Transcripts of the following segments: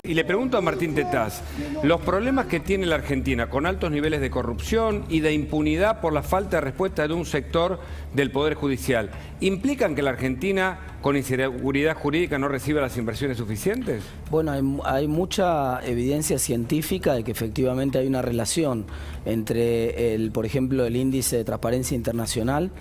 Y le pregunto a Martín Tetaz, los problemas que tiene la Argentina con altos niveles de corrupción y de impunidad por la falta de respuesta de un sector del Poder Judicial, ¿implican que la Argentina con inseguridad jurídica no reciba las inversiones suficientes? Bueno, hay mucha evidencia científica de que efectivamente hay una relación entre, por ejemplo, el índice de transparencia internacional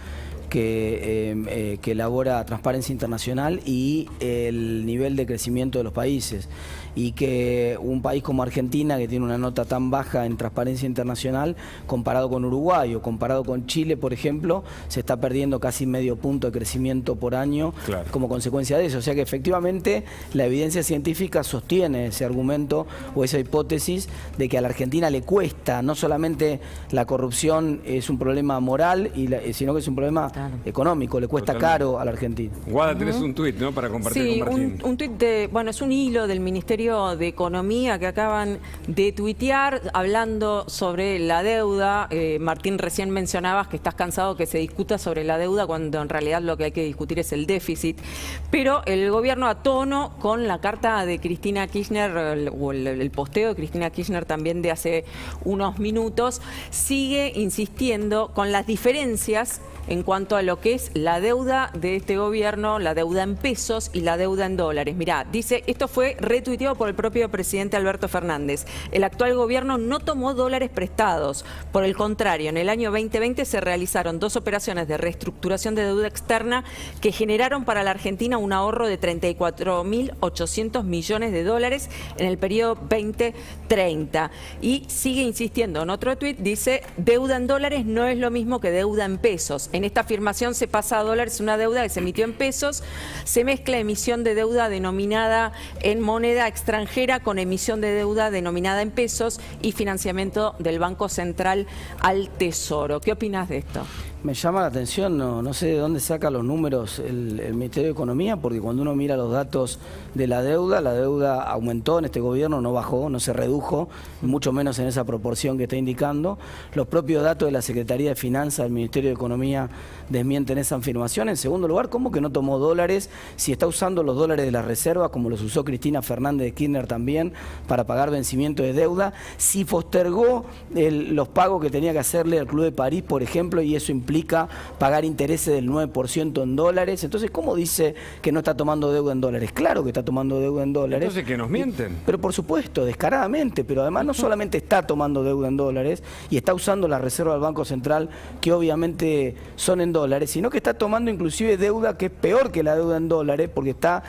que elabora Transparencia Internacional y el nivel de crecimiento de los países, y que un país como Argentina, que tiene una nota tan baja en Transparencia Internacional, comparado con Uruguay o comparado con Chile, por ejemplo, se está perdiendo casi medio punto de crecimiento por año como consecuencia de eso. O sea que efectivamente la evidencia científica sostiene ese argumento o esa hipótesis de que a la Argentina le cuesta, no solamente la corrupción es un problema moral, sino que es un problema económico, le cuesta caro a la Argentina. Guada, tenés un tuit, ¿no?, para compartir con Martín. Sí, un tuit de, bueno, es un hilo del Ministerio de Economía que acaban de tuitear hablando sobre la deuda. Martín, recién mencionabas que estás cansado que se discuta sobre la deuda cuando en realidad lo que hay que discutir es el déficit. Pero el gobierno, a tono con la carta de Cristina Kirchner, o el posteo de Cristina Kirchner también de hace unos minutos, sigue insistiendo con las diferencias en cuanto a lo que es la deuda de este gobierno, la deuda en pesos y la deuda en dólares. Mirá, dice, esto fue retuiteado por el propio presidente Alberto Fernández. El actual gobierno no tomó dólares prestados. Por el contrario, en el año 2020 se realizaron 2 operaciones de reestructuración de deuda externa que generaron para la Argentina un ahorro de 34.800 millones de dólares en el periodo 2030. Y sigue insistiendo en otro tuit, dice, deuda en dólares no es lo mismo que deuda en pesos. En esta afirmación se pasa a dólares una deuda que se emitió en pesos, se mezcla emisión de deuda denominada en moneda extranjera con emisión de deuda denominada en pesos y financiamiento del Banco Central al Tesoro. ¿Qué opinas de esto? Me llama la atención, no sé de dónde saca los números el Ministerio de Economía, porque cuando uno mira los datos de la deuda aumentó en este gobierno, no bajó, no se redujo, mucho menos en esa proporción que está indicando. Los propios datos de la Secretaría de Finanzas del Ministerio de Economía desmienten esa afirmación. En segundo lugar, ¿cómo que no tomó dólares si está usando los dólares de la reserva, como los usó Cristina Fernández de Kirchner también, para pagar vencimiento de deuda? Si postergó los pagos que tenía que hacerle al Club de París, por ejemplo, y eso implica pagar intereses del 9% en dólares. Entonces, ¿cómo dice que no está tomando deuda en dólares? Claro que está tomando deuda en dólares. Entonces, ¿que nos mienten? Pero por supuesto, descaradamente, pero además no solamente está tomando deuda en dólares y está usando la reserva del Banco Central, que obviamente son en dólares, sino que está tomando inclusive deuda que es peor que la deuda en dólares, porque está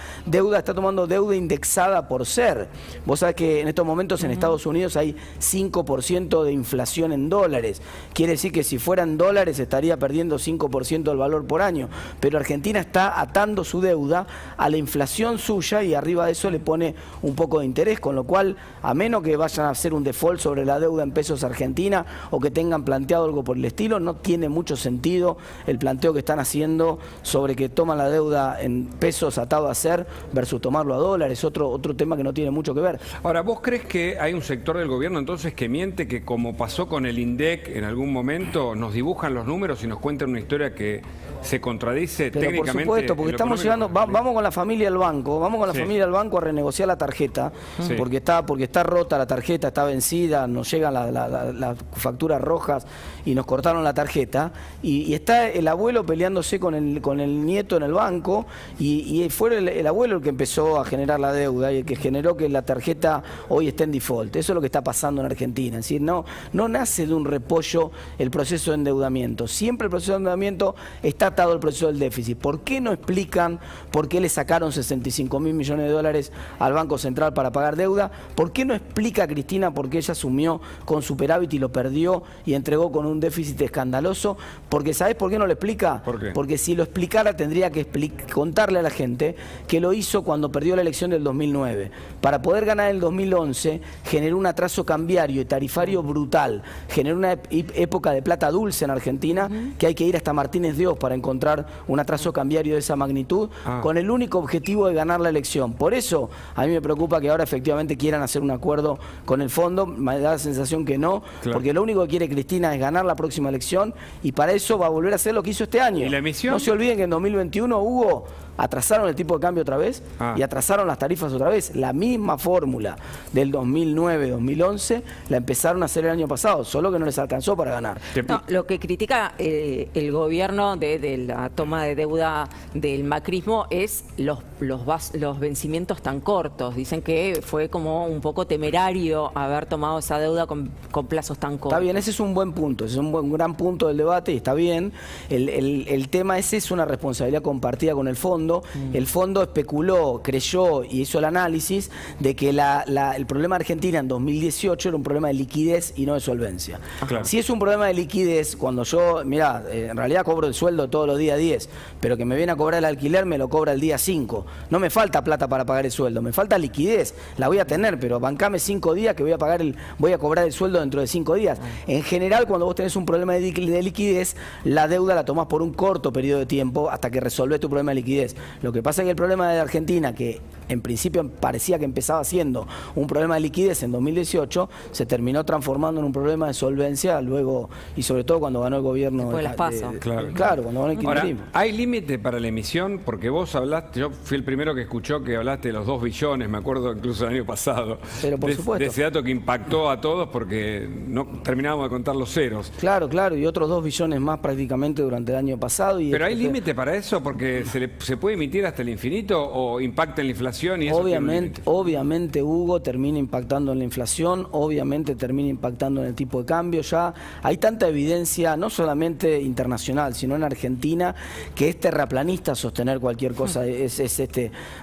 tomando deuda indexada por ser. Vos sabés que en estos momentos en Estados Unidos hay 5% de inflación en dólares. Quiere decir que si fueran dólares estaría perdiendo 5% del valor por año, pero Argentina está atando su deuda a la inflación suya y arriba de eso le pone un poco de interés, con lo cual, a menos que vayan a hacer un default sobre la deuda en pesos argentina o que tengan planteado algo por el estilo, no tiene mucho sentido el planteo que están haciendo sobre que toman la deuda en pesos atado a ser versus tomarlo a dólares, otro tema que no tiene mucho que ver. Ahora, ¿vos crees que hay un sector del gobierno entonces que miente, que como pasó con el INDEC en algún momento, nos dibujan los números y nos cuentan una historia que se contradice pero técnicamente? Por supuesto, porque estamos llegando, vamos con la familia al banco, familia al banco a renegociar la tarjeta, porque está rota la tarjeta, está vencida, nos llegan las facturas rojas y nos cortaron la tarjeta, y está el abuelo peleándose con el nieto en el banco, y fue el abuelo el que empezó a generar la deuda y el que generó que la tarjeta hoy esté en default. Eso es lo que está pasando en Argentina. Es decir, no nace de un repollo el proceso de endeudamiento. Siempre el proceso de endeudamiento está atado al proceso del déficit. ¿Por qué no explican por qué le sacaron 65.000 millones de dólares al Banco Central para pagar deuda? ¿Por qué no explica Cristina por qué ella asumió con superávit y lo perdió y entregó con un déficit escandaloso? Porque ¿sabés por qué no lo explica? ¿Por qué? Porque si lo explicara tendría que contarle a la gente que lo hizo cuando perdió la elección del 2009. Para poder ganar el 2011 generó un atraso cambiario y tarifario brutal, generó una época de plata dulce en Argentina, que hay que ir hasta Martínez de Oz para encontrar un atraso cambiario de esa magnitud, con el único objetivo de ganar la elección. Por eso a mí me preocupa que ahora efectivamente quieran hacer un acuerdo con el fondo. Me da la sensación que no, porque lo único que quiere Cristina es ganar la próxima elección, y para eso va a volver a hacer lo que hizo este año. ¿Y la emisión? No se olviden que en 2021, Hugo, atrasaron el tipo de cambio otra vez y atrasaron las tarifas otra vez. La misma fórmula del 2009-2011 la empezaron a hacer el año pasado, solo que no les alcanzó para ganar. No, lo que critica el gobierno de la toma de deuda del macrismo es los vencimientos tan cortos. Dicen que fue como un poco temerario haber tomado esa deuda con plazos tan cortos. Está bien, ese es un buen punto, ese es un gran punto del debate y está bien. El tema ese es una responsabilidad compartida con el fondo. El fondo especuló, creyó y hizo el análisis de que el problema de Argentina en 2018 era un problema de liquidez y no de solvencia. Claro. Si es un problema de liquidez, cuando yo, mirá, en realidad cobro el sueldo todos los días 10, pero que me viene a cobrar el alquiler me lo cobra el día 5. No me falta plata para pagar el sueldo, me falta liquidez. La voy a tener, pero bancame 5 días que voy a cobrar el sueldo dentro de 5 días. En general, cuando vos tenés un problema de liquidez, la deuda la tomás por un corto periodo de tiempo hasta que resolvés tu problema de liquidez. Lo que pasa es que el problema de Argentina, que en principio parecía que empezaba siendo un problema de liquidez en 2018, se terminó transformando en un problema de solvencia luego, y sobre todo cuando ganó el gobierno. Después de las PASO. Claro, cuando ganó el kirchnerismo. Ahora, ¿hay límite para la emisión? Porque vos hablaste, yo fui el primero que escuchó que hablaste de los 2 billones, me acuerdo incluso el año pasado. Pero por supuesto. De ese dato que impactó a todos porque no terminábamos de contar los ceros. Claro, y otros 2 billones más prácticamente durante el año pasado. ¿Pero hay límite para eso? Porque se puede emitir hasta el infinito o impacta en la inflación y eso. Obviamente, Hugo, termina impactando en la inflación, obviamente termina impactando en el tipo de cambio. Ya hay tanta evidencia, no solamente internacional, sino en Argentina, que es terraplanista sostener cualquier cosa, es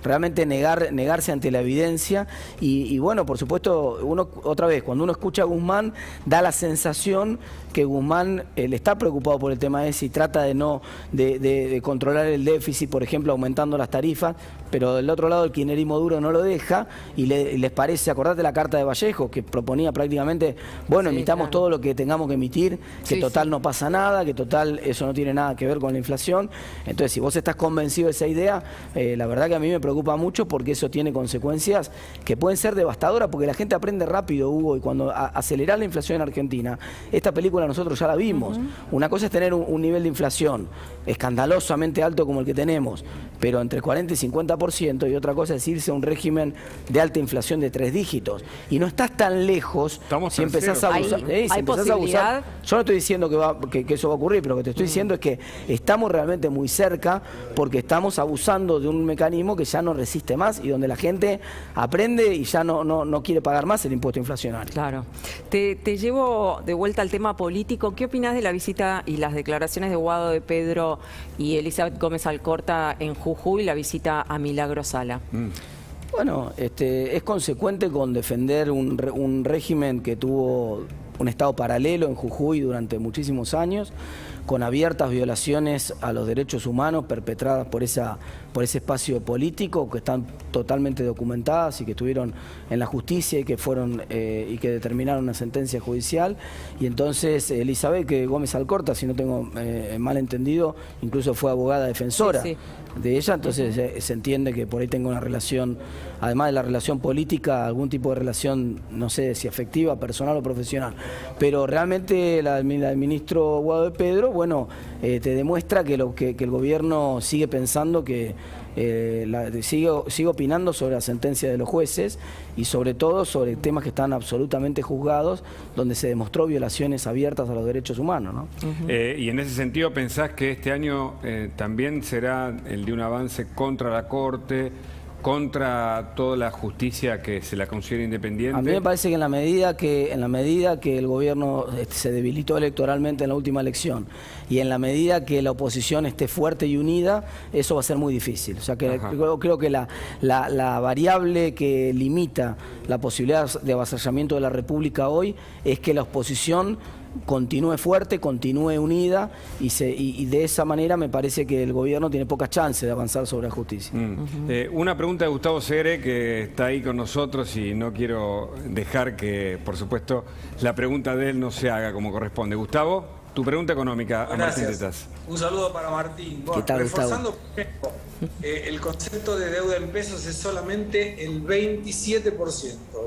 realmente negarse ante la evidencia. Y bueno, por supuesto, otra vez, cuando uno escucha a Guzmán, da la sensación que Guzmán está preocupado por el tema ese y trata de controlar el déficit, por ejemplo, aumentando las tarifas, pero del otro lado el kirchnerismo duro no lo deja y les parece, acordate la carta de Vallejo, que proponía prácticamente, bueno, emitamos todo lo que tengamos que emitir, que total no pasa nada, que total eso no tiene nada que ver con la inflación. Entonces, si vos estás convencido de esa idea, la verdad que a mí me preocupa mucho porque eso tiene consecuencias que pueden ser devastadoras, porque la gente aprende rápido, Hugo, y cuando acelerar la inflación en Argentina, esta película nosotros ya la vimos. Una cosa es tener un nivel de inflación escandalosamente alto como el que tenemos, pero entre 40 y 50%, y otra cosa es irse a un régimen de alta inflación de 3 dígitos. Y no estás tan lejos si empezás a abusar. ¿Hay posibilidad? Yo no estoy diciendo que eso va a ocurrir, pero lo que te estoy diciendo es que estamos realmente muy cerca porque estamos abusando de un mecanismo que ya no resiste más y donde la gente aprende y ya no quiere pagar más el impuesto inflacionario. Claro. Te llevo de vuelta al tema político. ¿Qué opinás de la visita y las declaraciones de Guado de Pedro y Elizabeth Gómez Alcorta en Jujuy, la visita a Milagro Sala? Bueno, es consecuente con defender un régimen que tuvo un estado paralelo en Jujuy durante muchísimos años, con abiertas violaciones a los derechos humanos perpetradas por ese espacio político, que están totalmente documentadas y que estuvieron en la justicia y que fueron y que determinaron una sentencia judicial. Y entonces Elizabeth Gómez Alcorta, si no tengo mal entendido, incluso fue abogada defensora de ella, entonces se entiende que por ahí tenga una relación, además de la relación política, algún tipo de relación, no sé si afectiva, personal o profesional. Pero realmente el ministro Guado de Pedro, bueno, te demuestra que el gobierno sigue pensando que sigue opinando sobre la sentencia de los jueces y sobre todo sobre temas que están absolutamente juzgados, donde se demostró violaciones abiertas a los derechos humanos, ¿no? Y en ese sentido, ¿pensás que este año también será el de un avance contra la Corte, contra toda la justicia que se la considera independiente? A mí me parece que en la medida que el gobierno se debilitó electoralmente en la última elección y en la medida que la oposición esté fuerte y unida, eso va a ser muy difícil. O sea que creo que la variable que limita la posibilidad de avasallamiento de la República hoy es que la oposición continúe fuerte, continúe unida y de esa manera me parece que el gobierno tiene pocas chances de avanzar sobre la justicia. Una pregunta de Gustavo Segre, que está ahí con nosotros y no quiero dejar que, por supuesto, la pregunta de él no se haga como corresponde. Gustavo, tu pregunta económica a Martín Tetaz. Un saludo para Martín. ¿Qué tal, reforzando el concepto de deuda en pesos es solamente el 27%,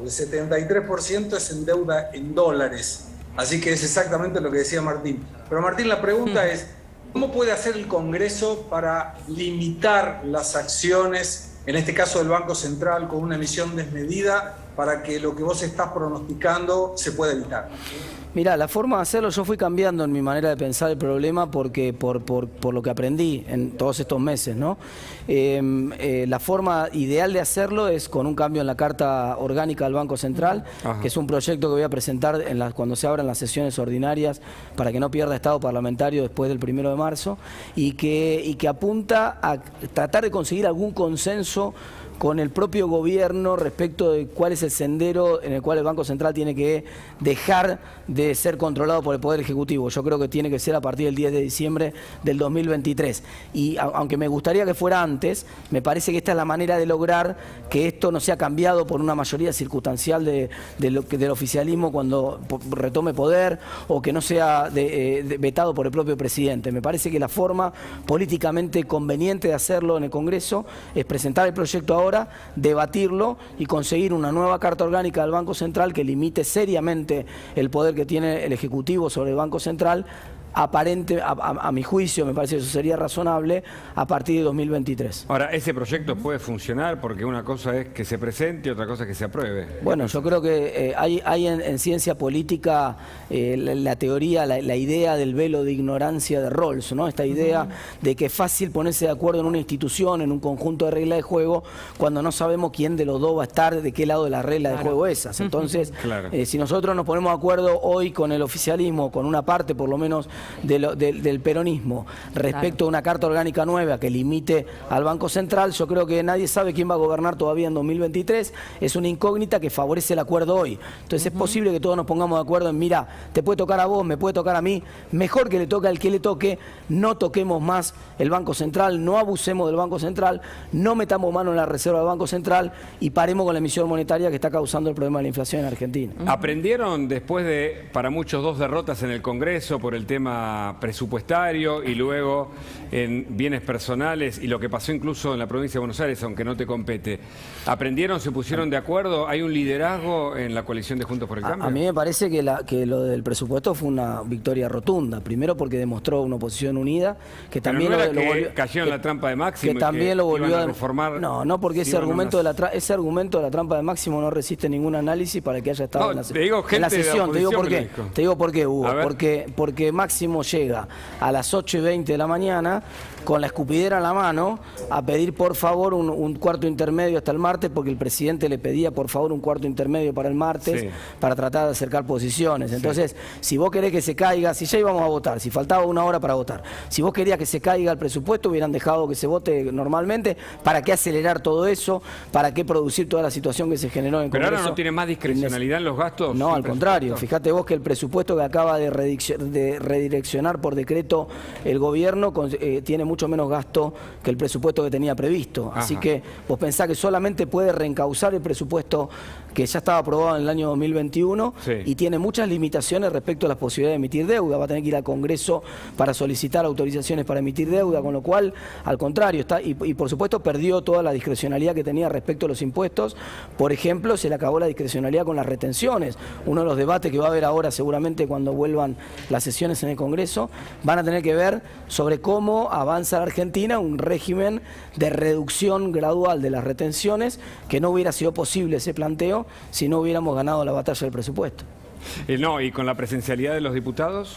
el 73% es en deuda en dólares. Así que es exactamente lo que decía Martín. Pero Martín, la pregunta es, ¿Cómo puede hacer el Congreso para limitar las acciones, en este caso del Banco Central, con una emisión desmedida, para que lo que vos estás pronosticando se pueda evitar? Mirá, la forma de hacerlo, yo fui cambiando en mi manera de pensar el problema porque por lo que aprendí en todos estos meses, ¿no? La forma ideal de hacerlo es con un cambio en la Carta Orgánica del Banco Central, que es un proyecto que voy a presentar cuando se abran las sesiones ordinarias para que no pierda estado parlamentario después del 1 de marzo y que apunta a tratar de conseguir algún consenso con el propio gobierno respecto de cuál es el sendero en el cual el Banco Central tiene que dejar de ser controlado por el Poder Ejecutivo. Yo creo que tiene que ser a partir del 10 de diciembre del 2023. Y aunque me gustaría que fuera antes, me parece que esta es la manera de lograr que esto no sea cambiado por una mayoría circunstancial del oficialismo cuando retome poder o que no sea vetado por el propio presidente. Me parece que la forma políticamente conveniente de hacerlo en el Congreso es presentar el proyecto ahora, debatirlo y conseguir una nueva Carta Orgánica del Banco Central que limite seriamente el poder que tiene el Ejecutivo sobre el Banco Central, a mi juicio, me parece que eso sería razonable a partir de 2023. Ahora, ¿ese proyecto puede funcionar? Porque una cosa es que se presente y otra cosa es que se apruebe. Bueno, yo creo que hay en ciencia política la teoría, la idea del velo de ignorancia de Rawls, ¿no? Esta idea de que es fácil ponerse de acuerdo en una institución, en un conjunto de reglas de juego, cuando no sabemos quién de los dos va a estar, de qué lado de la regla de juego esas. Entonces, si nosotros nos ponemos de acuerdo hoy con el oficialismo, con una parte por lo menos del peronismo respecto a una Carta Orgánica nueva que limite al Banco Central, yo creo que nadie sabe quién va a gobernar todavía en 2023, es una incógnita que favorece el acuerdo hoy. Entonces es posible que todos nos pongamos de acuerdo en, mira, te puede tocar a vos, me puede tocar a mí, mejor que le toque al que le toque, no toquemos más el Banco Central, no abusemos del Banco Central, no metamos mano en la reserva del Banco Central y paremos con la emisión monetaria que está causando el problema de la inflación en Argentina. ¿Aprendieron después de, para muchos, 2 derrotas en el Congreso por el tema presupuestario y luego en bienes personales y lo que pasó incluso en la provincia de Buenos Aires, aunque no te compete? ¿Aprendieron, se pusieron de acuerdo? ¿Hay un liderazgo en la coalición de Juntos por el Cambio? A mí me parece que lo del presupuesto fue una victoria rotunda. Primero porque demostró una oposición unida, que también pero no era que cayó en la trampa de Máximo, que también lo volvió a reformar. No, porque ese argumento de la trampa de Máximo no resiste ningún análisis para que haya estado en la sesión. Te digo por qué, Hugo. Porque Máximo llega a las 8:20 de la mañana con la escupidera en la mano a pedir por favor un cuarto intermedio hasta el martes, porque el presidente le pedía por favor un cuarto intermedio para el martes, para tratar de acercar posiciones. Entonces, si vos querés que se caiga, si ya íbamos a votar, si faltaba 1 hora para votar, si vos querías que se caiga el presupuesto, hubieran dejado que se vote normalmente. ¿Para qué acelerar todo eso? ¿Para qué producir toda la situación que se generó en el Congreso? ¿Pero ahora no tiene más discrecionalidad en los gastos? No, al contrario. Fíjate vos que el presupuesto que acaba de redireccionar por decreto el gobierno tiene mucho menos gasto que el presupuesto que tenía previsto. Así que vos pensás que solamente puede reencauzar el presupuesto que ya estaba aprobado en el año 2021 y tiene muchas limitaciones respecto a las posibilidades de emitir deuda. Va a tener que ir al Congreso para solicitar autorizaciones para emitir deuda, con lo cual, al contrario, y por supuesto perdió toda la discrecionalidad que tenía respecto a los impuestos. Por ejemplo, se le acabó la discrecionalidad con las retenciones. Uno de los debates que va a haber ahora seguramente cuando vuelvan las sesiones en el Congreso van a tener que ver sobre cómo avanza la Argentina un régimen de reducción gradual de las retenciones, que no hubiera sido posible ese planteo si no hubiéramos ganado la batalla del presupuesto. No, ¿y con la presencialidad de los diputados?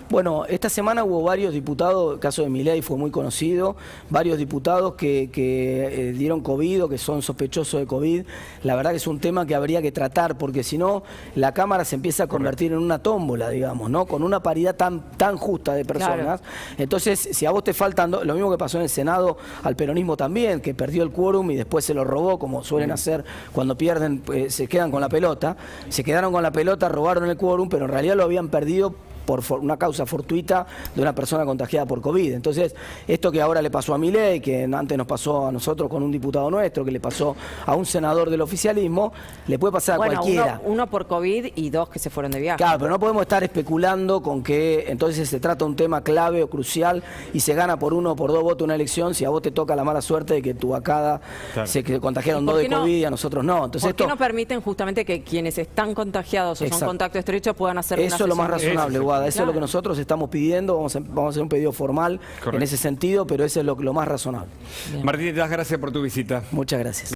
Bueno, esta semana hubo varios diputados, el caso de Milei fue muy conocido, varios diputados que dieron COVID o que son sospechosos de COVID. La verdad que es un tema que habría que tratar, porque si no, la Cámara se empieza a convertir en una tómbola, digamos, ¿no? Con una paridad tan justa de personas. Claro. Entonces, si a vos te faltan, lo mismo que pasó en el Senado, al peronismo también, que perdió el quórum y después se lo robó, como suelen hacer cuando pierden, se quedan con la pelota. Se quedaron con la pelota, robaron el quórum, pero en realidad lo habían perdido por una causa fortuita de una persona contagiada por COVID. Entonces, esto que ahora le pasó a Milei, que antes nos pasó a nosotros con un diputado nuestro, que le pasó a un senador del oficialismo, le puede pasar a cualquiera. Uno por COVID y 2 que se fueron de viaje. Claro, pero no podemos estar especulando con que entonces se trata de un tema clave o crucial y se gana por 1 o por 2 votos una elección si a vos te toca la mala suerte de que tu bacada se contagiaron 2 de COVID y a nosotros no. Entonces, ¿por qué no permiten justamente que quienes están contagiados o son contacto estrecho puedan hacer eso es lo más razonable, aprobada. Eso Claro. es lo que nosotros estamos pidiendo. Vamos a hacer un pedido formal Correcto. en ese sentido, pero eso es lo más razonable. Bien. Martín Tetaz, gracias por tu visita. Muchas gracias.